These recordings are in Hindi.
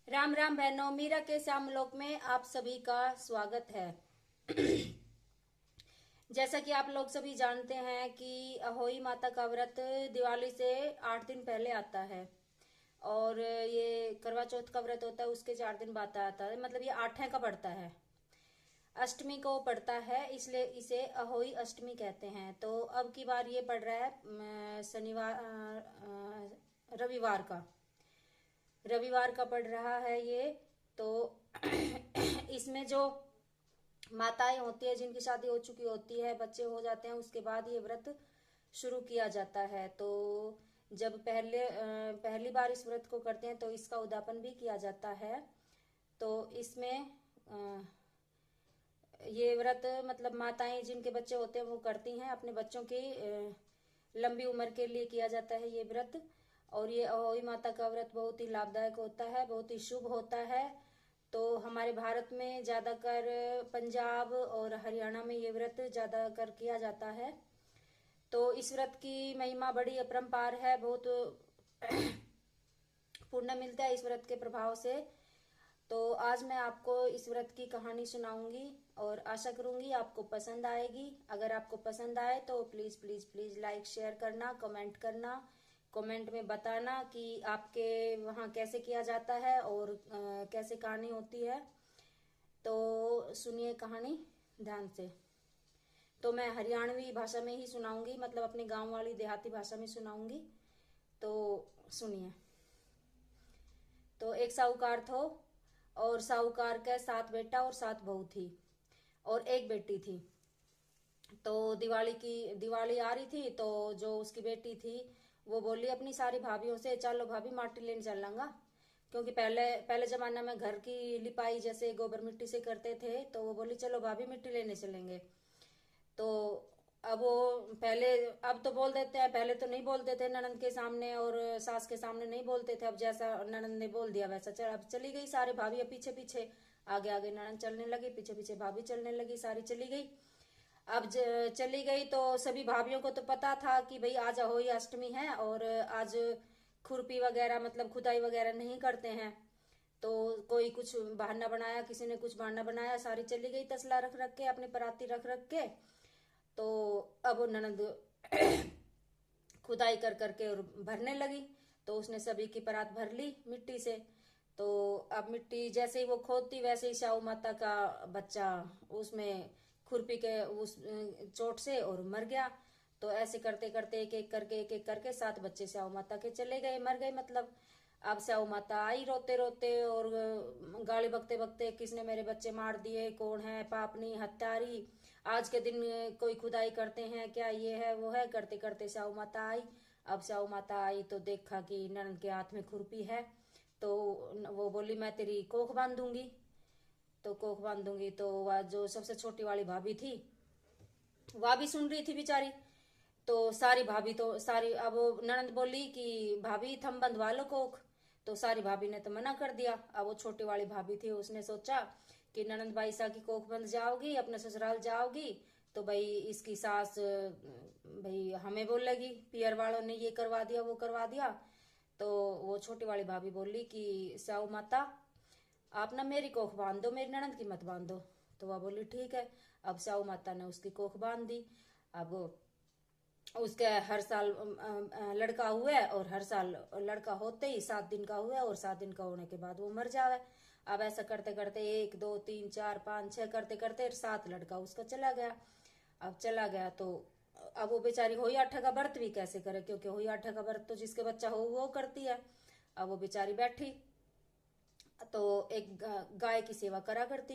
राम राम बहनों, मीरा के श्यामलोक में आप सभी का स्वागत है। जैसा कि आप लोग सभी जानते हैं कि अहोई माता का व्रत दिवाली से 8 दिन पहले आता है। और ये करवा चौथ का व्रत होता है, उसके 4 दिन बाद आता है। मतलब ये 8 का पड़ता है, अष्टमी को पड़ता है, इसलिए इसे अहोई अष्टमी कहते हैं। तो अब की बार ये पड़ रहा है रविवार का पड़ रहा है ये। तो इसमें जो माताएं होती है, जिनकी शादी हो चुकी होती है, बच्चे हो जाते हैं, उसके बाद ये व्रत शुरू किया जाता है। तो जब पहली बार इस व्रत को करते हैं तो इसका उद्यापन भी किया जाता है। तो इसमें ये व्रत मतलब माताएं जिनके बच्चे होते हैं वो करती हैं, अपने बच्चों की लंबी उम्र के लिए किया जाता है ये व्रत। और ये अहोई माता का व्रत बहुत ही लाभदायक होता है, बहुत ही शुभ होता है। तो हमारे भारत में ज्यादातर पंजाब और हरियाणा में ये व्रत ज्यादातर किया जाता है। तो इस व्रत की महिमा बड़ी अपरंपार है, बहुत पुण्य मिलता है इस व्रत के प्रभाव से। तो आज मैं आपको इस व्रत की कहानी सुनाऊंगी और आशा करूंगी आपको पसंद आएगी। अगर आपको पसंद आए तो please please please like share करना, कमेंट करना, कमेंट में बताना कि आपके वहाँ कैसे किया जाता है और कैसे कहानी होती है। तो सुनिए कहानी ध्यान से। तो मैं हरियाणवी भाषा में ही सुनाऊंगी, मतलब अपने गांव वाली देहाती भाषा में सुनाऊंगी। तो सुनिए। तो एक साहूकार था और साहूकार के 7 बेटा और 7 बहू थी और एक बेटी थी। तो दिवाली आ रही थी, तो जो उसकी बेटी थी वो बोली अपनी सारी भाभीयों से, चलो भाभी माटी लेने चलेंगा। क्योंकि पहले पहले जमाना में घर की लिपाई जैसे गोबर मिट्टी से करते थे, तो वो बोली चलो भाभी मिट्टी लेने चलेंगे। तो अब वो पहले, अब तो बोल देते हैं, पहले तो नहीं बोलते थे ननंद के सामने और सास के सामने नहीं बोलते थे। अब जैसा ननंद ने बोल दिया वैसा अब चली गई सारी भाभी, पीछे पीछे, आगे आगे ननंद चलने लगी, पीछे पीछे भाभी चलने लगी, सारी चली गई। अब चली गई तो सभी भाभीियों को तो पता था कि भाई आज अहोई अष्टमी है और आज खुरपी वगैरह मतलब खुदाई वगैरह नहीं करते हैं। तो कोई कुछ बहाना बनाया, किसी ने कुछ बहाना बनाया, सारी चली गई तसला रख रख के, अपने पराती रख रख के। तो अब ननद खुदाई कर करके और भरने लगी। तो उसने सभी की परात भर ली मिट्टी से। तो अब मिट्टी जैसे ही वो खोदती वैसे ही शाहू माता का बच्चा उसमें खुरपी के उस चोट से और मर गया। तो ऐसे करते करते एक एक करके 7 बच्चे स्याऊ माता के चले गए, मर गए मतलब। अब स्याऊ माता आई रोते रोते और गाली बकते बकते, किसने मेरे बच्चे मार दिए, कौन है पापनी हत्यारी, आज के दिन कोई खुदाई करते हैं क्या, ये है वो है, करते करते स्याऊ माता आई। अब स्याऊ माता आई तो देखा कि ननद के हाथ में खुरपी है। तो वो बोली मैं तेरी कोख बांधूंगी। तो कोख बांधूंगी। तो वह जो सबसे छोटी वाली भाभी थी वह भी सुन रही थी बेचारी। तो सारी भाभी तो सारी, अब ननंद बोली कि भाभी थम बंधवा लो कोख। तो सारी भाभी ने तो मना कर दिया। अब वो छोटी वाली भाभी थी, उसने सोचा कि ननंद भाई सा की कोख बंध जाओगी, अपने ससुराल जाओगी, तो भाई इसकी सास भाई हमें बोलेगी पियर वालों ने ये करवा दिया वो करवा दिया। तो वो छोटी वाली भाभी बोली कि साऊ माता आप ना मेरी कोख बांध दो, मेरी ननंद की मत बांध दो। तो वह बोली ठीक है। अब साऊ माता ने उसकी कोख बांध दी। अब उसके हर साल लड़का हुआ और हर साल लड़का होते ही 7 दिन का हुआ और 7 दिन का होने के बाद वो मर जावे। अब ऐसा करते करते 1 2 3 4 5 6 करते करते 7 लड़का उसका चला गया। अब चला गया तो अब वो बेचारी होई आठा का व्रत भी कैसे करे, क्योंकि होई आठा का व्रत तो जिसके बच्चा हो वो करती है। अब वो बेचारी बैठी तो एक गाय की सेवा करा करती।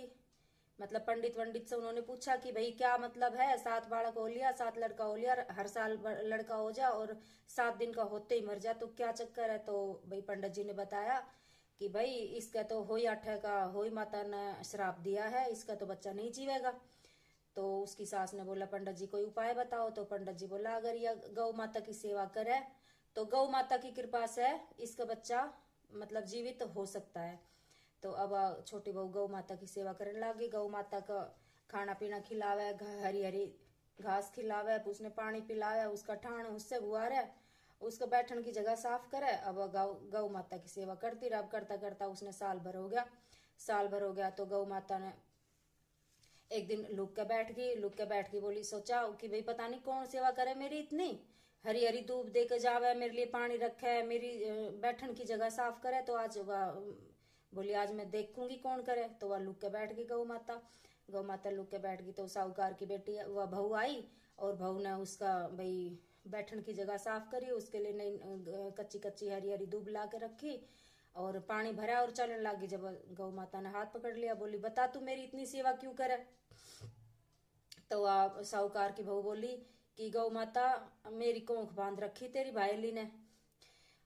मतलब पंडित वंडित से उन्होंने पूछा कि भाई क्या मतलब है, 7 बालक हो लिया, 7 लड़का हो लिया, हर साल लड़का हो जा और 7 दिन का होते ही मर जा, तो क्या चक्कर है। तो भाई पंडित जी ने बताया कि भाई इसका तो होई आठे का होई माता ने श्राप दिया है, इसका तो बच्चा नहीं जीवेगा। तो उसकी सास ने बोला पंडित जी कोई उपाय बताओ। तो पंडित जी बोला अगर यह गौ माता की सेवा करे तो गौ माता की कृपा से इसका बच्चा मतलब जीवित हो सकता है। तो अब छोटी बहू गौ माता की सेवा करने लगी, गौ माता का खाना पीना खिलावे, हरी हरी घास खिलावे, उसने पानी पिलावे, उसका ठाण उससे बुआरे उसका बैठने की जगह साफ करे। अब गौ माता की सेवा करती रहा। अब करता करता उसने साल भर हो गया। साल भर हो गया तो गौ माता ने एक दिन लुक के बैठ गई। लुक के बैठ गई, बोली सोचा कि भाई पता नहीं कौन सेवा करे मेरी इतनी, हरी हरी धूप दे के जावे, मेरे लिए पानी रखे, मेरी बैठन की जगह साफ करे। तो आज वह बोली आज मैं देखूंगी कौन करे। तो वह लुक के बैठ गई गौ माता। गौ माता लुक के बैठ गई तो साहूकार की बेटी वह बहू आई और बहू ने उसका भाई बैठन की जगह साफ करी, उसके लिए नई कच्ची कच्ची हरी हरी दूब ला के रखी और पानी भरा और चलने लगी। जब गौ माता ने हाथ पकड़ लिया, बोली बता तू मेरी इतनी सेवा क्यों करे। तो आप साहूकार की बहू बोली कि गौ माता मेरी कोंख बांध रखी तेरी भाईली ने,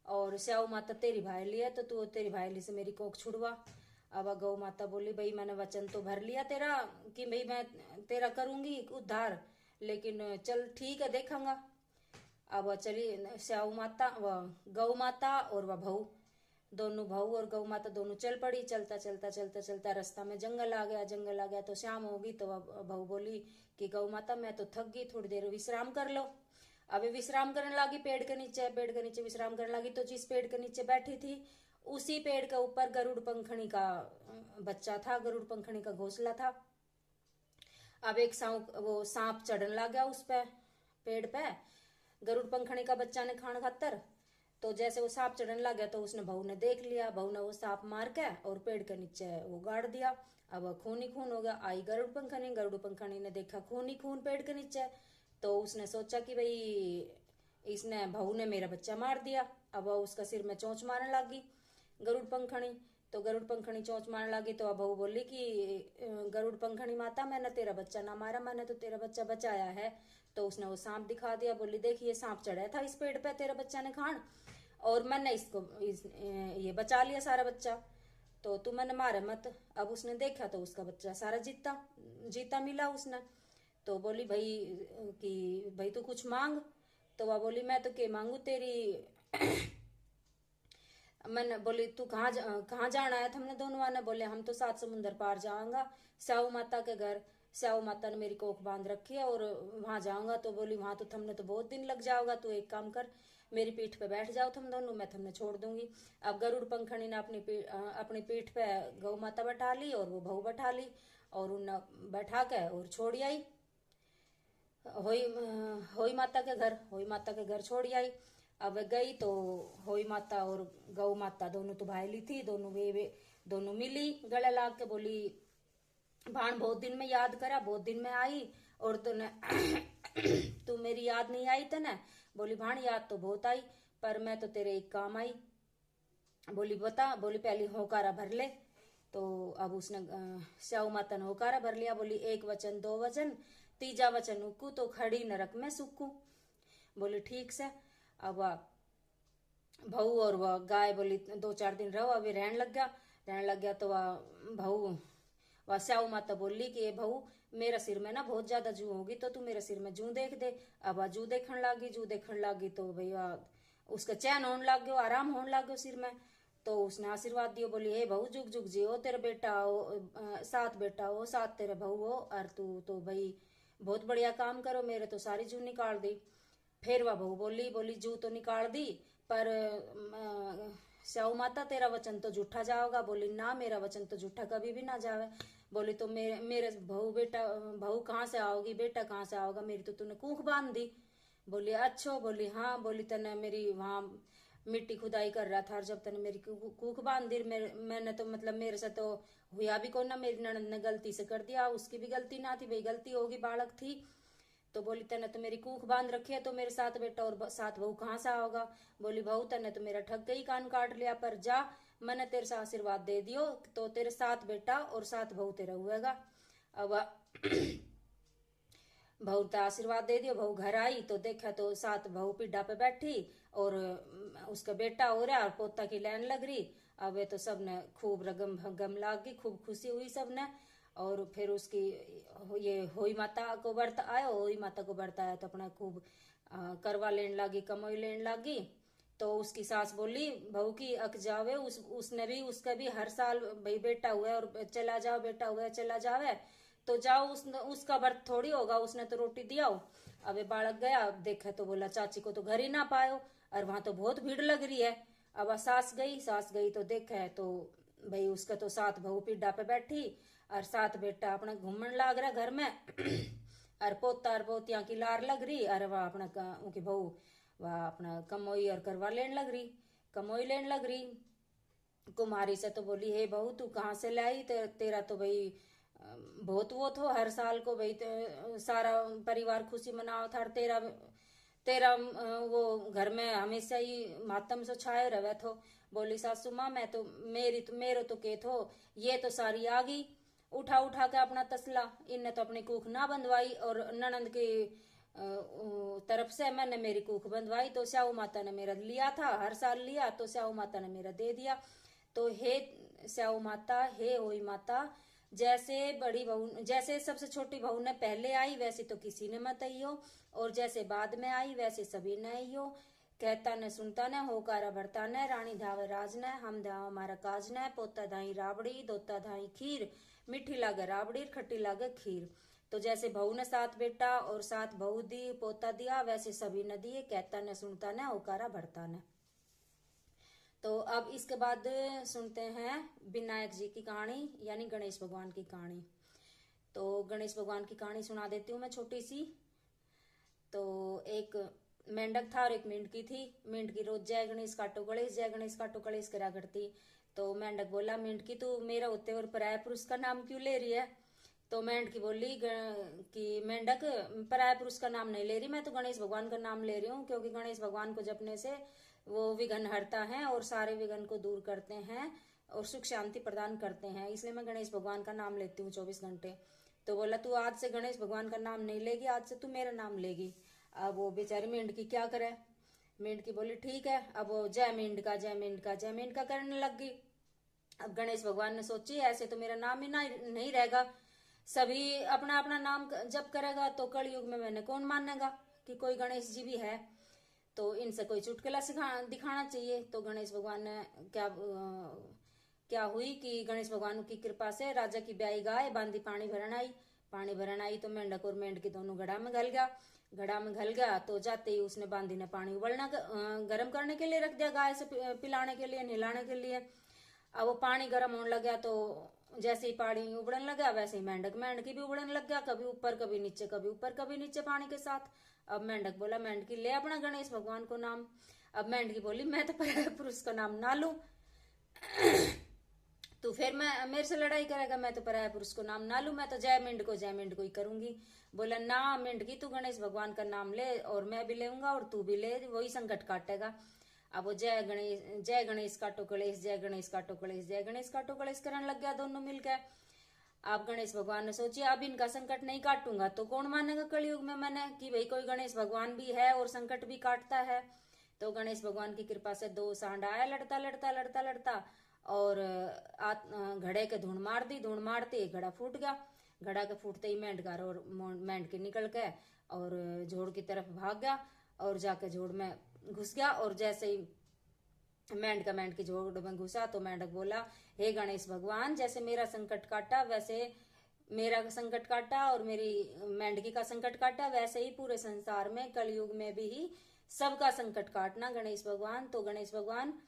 और स्याऊ माता तेरी भाईली है तो तू तेरी भाईली से मेरी कोंख छुड़वा। अब गौ माता बोली भाई मैंने वचन तो भर लिया तेरा कि भाई मैं तेरा करूंगी उद्धार, लेकिन चल ठीक है देखांगा। अब चली स्याऊ माता व गौ माता और वह बहू दोनों, बहू और गौ माता दोनों चल पड़ी। चलता चलता चलता चलता रास्ता में जंगल आ गया। जंगल आ गया तो शाम होगी। तो बहू बोली कि गौ माता मैं तो थक गई, थोड़ी देर विश्राम कर लो। अब विश्राम करने लगी पेड़ के नीचे। पेड़ के नीचे विश्राम करने लगी तो जिस पेड़ के नीचे बैठी थी उसी पेड़ के ऊपर गरुड़ पंखनी का बच्चा था, गरुड़ पंखनी का घोंसला था। अब एक वो सांप चढ़ने लग गया उस पे पेड़ पे गरुड़ पंखनी का बच्चा ने खान खातर। तो जैसे वो सांप चढ़ने लग गया तो उसने बहू ने देख लिया। बहू ने वो सांप मार के और पेड़ के नीचे वो गाड़ दिया। अब खून ही खून हो गया। आई गरुड़ पंखनी। गरुड़ पंखनी ने देखा खून ही खून पेड़ के नीचे, तो उसने सोचा कि भाई इसने बहू ने मेरा बच्चा मार दिया। अब उसका सिर में चोंच मारने लगी गरुड़ पंखनी। तो गरुड़ पंखनी चोंच मारने लगी तो अब बहू बोली कि गरुड़ पंखनी माता मैंने तेरा बच्चा ना मारा, मैंने तो तेरा बच्चा बचाया है। तो उसने वो सांप दिखा दिया। बोली देखिए सांप चढ़ा था इस पेड़ पे तेरा बच्चा ने खान, और मैंने ये बचा लिया सारा बच्चा, तो तू मैंने मारे मत। अब उसने देखा तो उसका बच्चा सारा जीता जीता मिला उसने। तो बोली भाई कि भाई तू कुछ मांग। तो वह बोली मैं तो क्या मांगू तेरी मैंने बोली तू कहाँ जाना है। हमने दोनों ने बोले हम तो 7 समुंदर पार जाऊंगा स्याऊ माता के घर। स्याऊ माता ने मेरी कोख बांध रखी है और वहां जाऊंगा। तो बोली वहां तो तुमने तो बहुत दिन लग जाओगा, तू एक काम कर मेरी पीठ पे बैठ जाओ तुम दोनों, मैं तुमने छोड़ दूंगी। अब गरुड़ पंखनी ने अपनी पीठ पे गौ माता बैठा ली और वो बहू बैठा ली और उन बैठा के और छोड़ आई होई माता के घर। होई माता के घर छोड़ आई। अब गई तो होई माता और गौ माता दोनों तो भाईली थी। दोनों वे दोनों मिली गले लाग के बोली भाण बहुत दिन में याद करा, बहुत दिन में आई और तूने तू मेरी याद नहीं आई तने। बोली भाण याद तो बहुत आई पर मैं तो तेरे एक काम आई। बोली बता। बोली पहले होकारा भर ले। तो अब उसने स्याऊ माता ने होकारा भर लिया। बोली 1 वचन 2 वचन 3 वचन उकू तो खड़ी नरक में सुकू। बोली ठीक से। अब बहू और वह गाय बोली 2-4 दिन रहो। अभी रहने लग गया तो वह बहू वह स्याऊ माता बोली कि ये बहू मेरा सिर में ना बहुत ज्यादा जू होगी तो तू मेरे सिर में जू देख दे। अब जू देखने लगी तो भैया उसका चैन होने लग गयो, आराम होने लग गयो सिर में। तो उसने आशीर्वाद दियो। बोली हे बहू जुग जुग जियो, तेरे बेटा हो 7 बेटा हो 7 तेरे बहू हो, और तू तो भाई बहुत बढ़िया काम करो, मेरे तो सारी जू निकाल दी। फिर वह बहू बोली जू तो निकाल दी पर स्याऊ माता तेरा वचन तो झूठा जाओगा। बोली ना मेरा वचन तो झूठा कभी भी ना जावे। बोली तो मेरे बहू कहाँ से आओगी, बेटा कहाँ से आओगा, मेरी तो तूने कूख बांध दी। बोली अच्छा। बोली हाँ। बोली तने मेरी वहाँ मिट्टी खुदाई कर रहा था और जब तने मेरी कूख बांध दी मैंने तो मतलब मेरे से तो हुआ भी कौन ना, मेरी ननद ने गलती से कर दिया, उसकी भी गलती ना थी भाई, गलती होगी बालक थी। तो बोली तने तो मेरी कूख बांध रखी है तो मेरे 7 बेटा और 7 बहू कहाँ से आओगा। बोली बहू तने तो मेरा ठग गई कान काट लिया, पर जा मैंने तेरे से आशीर्वाद दे दियो तो तेरे 7 बेटा और 7 बहू तेरा हुएगा। अब बहू तो आशीर्वाद दे दियो। बहू घर आई तो देखा तो 7 बहू पीढ़ा पे बैठी और उसका बेटा हो रहा और पोता की लाइन लग रही। अब वे तो सबने खूब रगम भगम लाग गई, खूब खुशी हुई सबने। और फिर उसकी ये होई माता को व्रत आयो। होई माता को व्रत आया तो अपना खूब करवा लेने लगी, कमाई लेने लगी। तो उसकी सास बोली बहू की अक जावे, उसने भी उसका भी हर साल भाई बेटा हुआ और चला जाओ, बेटा हुआ चला जावे तो जाओ, उसका व्रत थोड़ी होगा, उसने तो रोटी दिया हो। अब बालक गया, अब देखा तो बोला चाची को तो घर ही ना पायो। और वहां तो बहुत भीड़ लग रही है। अब सास गई तो देखा है तो भाई उसका तो सात बहू पिड्डा पे बैठी और सात बेटा अपना घूमने लाग रहा घर में और पोता और पोतिया की लार लग रही। अरे वह अपना उनकी बहू वह अपना कमोई और करवा लेने लग रही, कमोई लेने लग रही। कुमारी से तो बोली, हे बहू तू कहाँ से लाई, तेरा तो भाई बहुत वो थो हर साल को भाई सारा परिवार खुशी मनाओ था, तेरा तेरा वो घर में हमेशा ही मातम सो छाए रहे थो। बोली सासू माँ मैं तो मेरो तो के थो, ये तो सारी आ गई उठा उठा के अपना तसला, इनने तो अपनी कूख ना बंधवाई और ननंद की तरफ से मैंने मेरी कूख बंधवाई तो स्याऊ माता ने मेरा लिया था, हर साल लिया तो स्याऊ माता ने मेरा दे दिया। तो हे स्याऊ माता, हे होई माता, जैसे बड़ी बहू, जैसे सबसे छोटी बहू ने पहले आई वैसे तो किसी ने मत आई हो, और जैसे बाद में आई वैसे सभी ने आई हो। कहता न सुनता न होकारा भरता न, रानी धावे राज न, हम धाव हमारा काज न, पोता धाई राबड़ी दोता धाई खीर, मीठी लागे राबड़ी खट्टी लागे खीर। तो जैसे बहू ने सात बेटा और सात बहू दी पोता दिया वैसे सभी ने दिए, कहता न सुनता न होकारा भरता न। तो अब इसके बाद सुनते हैं विनायक जी की कहानी यानी गणेश भगवान की कहानी। तो गणेश भगवान की कहानी सुना देती हूँ मैं छोटी सी। तो एक मेंढक था और एक मेंढकी थी। मेंढकी रोज जय गणेश काटो गणेश करा करती। तो मेंढक बोला, मेंढकी तू मेरा होते और पराया पुरुष का नाम क्यों ले रही है। तो मेंढकी बोली कि मेंढक पराया पुरुष का नाम नहीं ले रही, मैं तो गणेश भगवान का नाम ले रही हूँ, क्योंकि गणेश भगवान को जपने से वो विघ्न हरता है और सारे विघ्न को दूर करते हैं और सुख शांति प्रदान करते हैं, इसलिए मैं गणेश भगवान का नाम लेती हूँ 24 घंटे। तो बोला तू आज से गणेश भगवान का नाम नहीं लेगी, आज से तू मेरा नाम लेगी। अब वो बेचारी मेंढकी क्या करे। मेंढकी बोली ठीक है। अब वो जय मेंढका करने लग गई। अब गणेश भगवान ने सोची ऐसे तो मेरा नाम ही नहीं रहेगा, सभी अपना अपना नाम जप करेगा तो कलयुग में मैंने कौन मानेगा कि कोई गणेश जी भी है। तो इनसे कोई चुटकुला दिखाना चाहिए। तो गणेश भगवान ने क्या हुई कि गणेश भगवान की कृपा से राजा की ब्याई गाय बांधी पानी भरन आई तो मेंढक और मेंढकी दोनों घड़ा में घल गया। तो जाते ही उसने बांधी ने पानी उबलना गर्म करने के लिए रख दिया, गाय से पिलाने के लिए नहलाने के लिए। अब वो पानी गर्म होने लग गया तो जैसे ही पानी उबलने लगा वैसे ही मेंढकी भी उबलने लग गया, कभी ऊपर कभी नीचे पानी के साथ। अब मेंढक बोला, मेंढकी ले अपना गणेश भगवान को नाम। अब मेंढकी बोली, मैं तो पराया पुरुष का नाम ना लूं तो फिर मैं मेरे से लड़ाई करेगा, मैं तो पराया पुरुष को नाम ना लूं, मैं तो जय मेंढको ही करूंगी। बोला ना मेंढकी तू गणेश भगवान का नाम ले और मैं भी लेऊंगा और तू भी ले, वही संकट काटेगा। अब वो जय गणेश काटो गणेश करने लग गया दोनों मिलकर। आप गणेश भगवान ने सोची अब इनका संकट नहीं काटूंगा तो कौन मानेगा कलयुग में मैंने कि भाई कोई गणेश भगवान भी है और संकट भी काटता है। तो गणेश भगवान की कृपा से दो सांड आया लड़ता और घड़े के धूण मारती घड़ा फूट गया। घड़ा के फूटते ही मेंढकार और मेंढकी निकल के और जोड़ की तरफ भाग गया और जाके जोड़ में घुस गया। और जैसे ही मेंढक जोड़ में घुसा तो मेंढक बोला, हे गणेश भगवान, जैसे मेरा संकट काटा वैसे मेरा संकट काटा और मेरी मेंढकी का संकट काटा, वैसे ही पूरे संसार में कलयुग में भी ही सबका संकट काटना गणेश भगवान। तो गणेश भगवान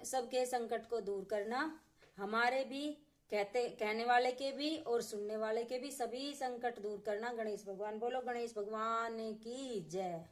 सबके संकट को दूर करना, हमारे भी कहने वाले के भी और सुनने वाले के भी सभी संकट दूर करना गणेश भगवान। बोलो गणेश भगवान की जय।